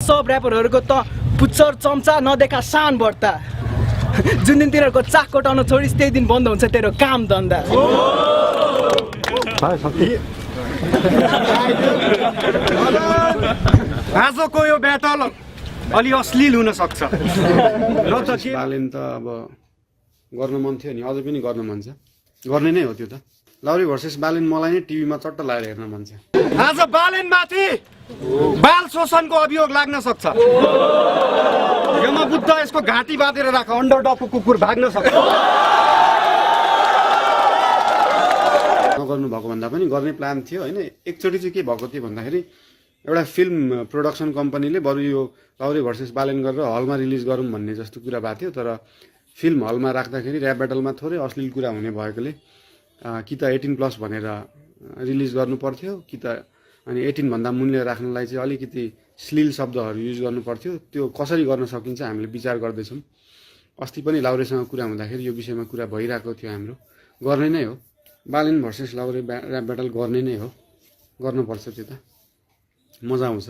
सब ऱ्यापरहरूको त पुच्चर चम्चा नदेखा सान बढ्ता जुन दिन तिनीहरूको चाक कोटाउन छोडिस् त्यही दिन बन्द हुन्छ तेरो काम धन्दा आजको यो ब्याटल अलि अश्लील हुन सक्छ र त के बालेन त अब गर्न मन थियो नि अझै पनि गर्न मन छ गर्ने नै हो त्यो त लाउरी भर्सेस बालेन मलाई नै टिभीमा चट्ट लगाएर हेर्न मन छ आज बालेनमाथि बाल शोषणको अभियोग लाग्न सक्छ यमबुद्ध यसको घाँटी बाँधेर राख अन्डरडगको कुकुर भाग्न सक्छ नगर्नु भएको भन्दा पनि गर्ने प्लान थियो होइन एकचोटि चाहिँ के भएको थियो भन्दाखेरि एउटा फिल्म प्रोडक्सन कम्पनीले बरु यो लाउरी भर्सेस बालेन गरेर हलमा रिलिज गरौँ भन्ने जस्तो कुरा भएको थियो तर फिल्म हलमा राख्दाखेरि ऱ्याप ब्याटलमा थोरै अश्लील कुरा हुने भएकोले कि त 18+ भनेर रिलिज गर्नु पर्थ्यो कि त अनि 18 भन्दा मुनिले राख्नलाई चाहिँ अलिकति श्लील शब्दहरू युज गर्नु पर्थ्यो त्यो कसरी गर्न सकिन्छ हामीले विचार गर्दैछौँ अस्ति पनि लाउरेसँग कुरा हुँदाखेरि यो विषयमा कुरा भइरहेको थियो हाम्रो गर्ने नै हो Balen versus Laure rap battle गर्ने नै हो गर्नुपर्छ त्यो त मजा आउँछ